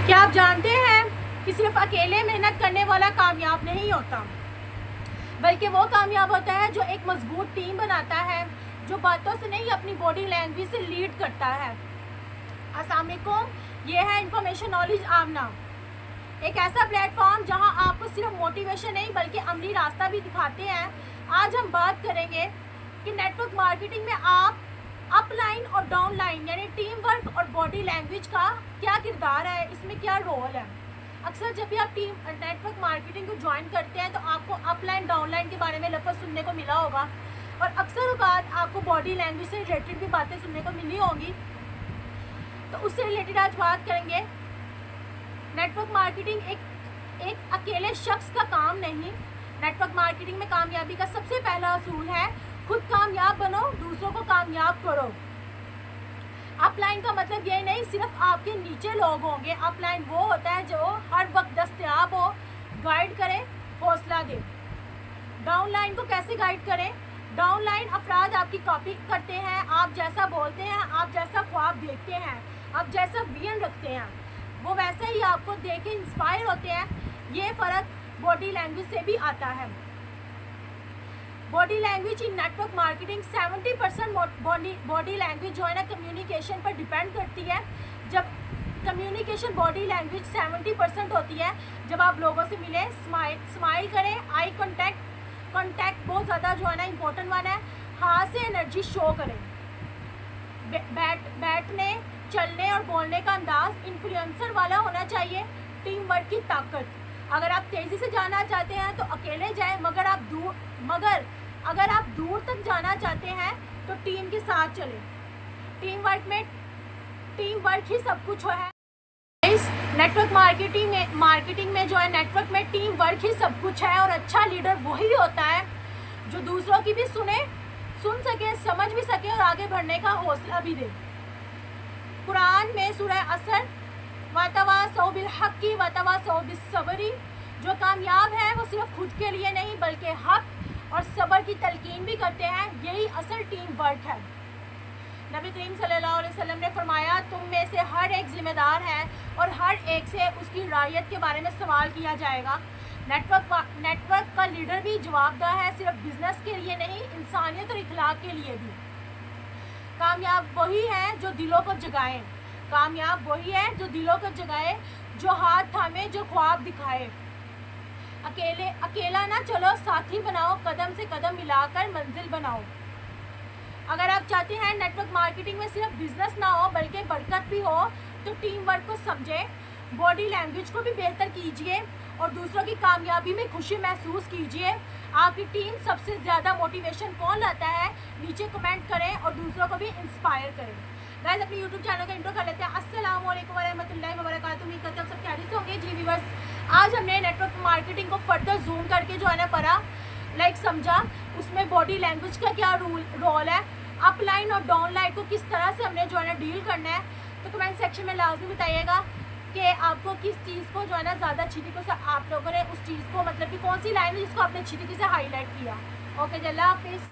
क्या आप जानते हैं कि सिर्फ अकेले मेहनत करने वाला कामयाब नहीं होता, बल्कि वो कामयाब होता है जो एक मजबूत टीम बनाता है, जो बातों से नहीं अपनी बॉडी लैंग्वेज से लीड करता है। अस्सलाम वालेकुम, ये है इंफॉर्मेशन नॉलेज आमना, एक ऐसा प्लेटफॉर्म जहां आपको सिर्फ मोटिवेशन नहीं बल्कि अमली रास्ता भी दिखाते हैं। आज हम बात करेंगे कि नेटवर्क मार्केटिंग में आप अपलाइन और डाउनलाइन यानी टीम वर्क और बॉडी लैंग्वेज का क्या किरदार है, इसमें क्या रोल है। अक्सर जब भी आप नेटवर्क मार्केटिंग को ज्वाइन करते हैं तो आपको अपलाइन डाउनलाइन के बारे में लफ्ज़ सुनने को मिला होगा और अक्सर औकात आपको बॉडी लैंग्वेज से रिलेटेड भी बातें सुनने को मिली होंगी। तो उससे रिलेटेड आज बात करेंगे। नेटवर्क मार्केटिंग एक अकेले शख्स का काम नहीं। नेटवर्क मार्केटिंग में कामयाबी का सबसे पहला असूल है खुद कामयाब बनो, दूसरों को कामयाब करो। अपलाइन का मतलब ये नहीं सिर्फ आपके नीचे लोग होंगे। अपलाइन वो होता है जो हर वक्त दस्तयाब हो, गाइड करे, हौसला दे। डाउनलाइन को कैसे गाइड करें? डाउनलाइन अफराद आपकी कॉपी करते हैं, आप जैसा बोलते हैं, आप जैसा ख्वाब देखते हैं, आप जैसा विजन रखते हैं, वो वैसे ही आपको देख के इंस्पायर होते हैं। ये फ़र्क बॉडी लैंग्वेज से भी आता है। Body language in network marketing 70% body language जो है ना कम्युनिकेशन पर डिपेंड करती है। जब कम्युनिकेशन बॉडी लैंग्वेज 70% होती है, जब आप लोगों से मिले, स्माइल करें, आई कॉन्टैक्ट बहुत ज़्यादा जो है ना इम्पोर्टेंट वन है। हाथ से एनर्जी शो करें। बैठने, चलने और बोलने का अंदाज इन्फ्लुएंसर वाला होना चाहिए। टीम वर्क की ताकत, अगर आप तेज़ी से जाना चाहते हैं तो अकेले जाएं, मगर अगर आप दूर तक जाना चाहते हैं तो टीम के साथ चलें। टीम वर्क ही सब कुछ है। इस नेटवर्क मार्केटिंग में जो है नेटवर्क में टीम वर्क ही सब कुछ है और अच्छा लीडर वही होता है जो दूसरों की भी सुन सके, समझ भी सके और आगे बढ़ने का हौसला भी दे। कुरान में सूरह असर वतवासौ बिल हक़्क़ि वतवासौ बिस सब्र, जो कामयाब है वो सिर्फ खुद के लिए नहीं बल्कि हक और सब्र की तलकीन भी करते हैं। यही असल टीम वर्क है। नबी करीम सल्लल्लाहु अलैहि वसल्लम ने फरमाया, तुम में से हर एक जिम्मेदार है और हर एक से उसकी रायत के बारे में सवाल किया जाएगा। नेटवर्क का लीडर भी जवाबदेह है, सिर्फ बिजनेस के लिए नहीं, इंसानियत और इखलाक के लिए भी। कामयाब वही है जो दिलों को जगाए। कामयाब वही है जो दिलों को जगाए, जो हाथ थामे, जो ख्वाब दिखाए। अकेला ना चलो, साथी बनाओ, कदम से कदम मिलाकर मंजिल बनाओ। अगर आप चाहते हैं नेटवर्क मार्केटिंग में सिर्फ बिजनेस ना हो बल्कि बरकत भी हो तो टीम वर्क को समझें, बॉडी लैंग्वेज को भी बेहतर कीजिए और दूसरों की कामयाबी में खुशी महसूस कीजिए। आपकी टीम सबसे ज़्यादा मोटिवेशन कौन लाता है, नीचे कमेंट करें और दूसरों को भी इंस्पायर करें। गाइस, अपने यूट्यूब चैनल का इंट्रो कर लेते हैं। अस्सलाम वालेकुम वरहमतुल्लाहि वबरकातुहू। उम्मीद करते हैं सब खैरियत होंगे। जी व्यूअर्स, आज हमने नेटवर्क मार्केटिंग को फर्दर जूम करके जो है ना पढ़ा, समझा, उसमें बॉडी लैंग्वेज का क्या रोल है, अपलाइन और डाउनलाइन को किस तरह से हमने जो है ना डील करना है। तो कमेंट सेक्शन में लाजमी बताइएगा कि आपको किस चीज़ को जो है ना ज़्यादा अच्छी तरीके से आप लोगों ने उस चीज़ को मतलब कि कौन सी लाइन है जिसको आपने अच्छी तरीके से हाईलाइट किया। ओके, अल्लाह हाफिज़।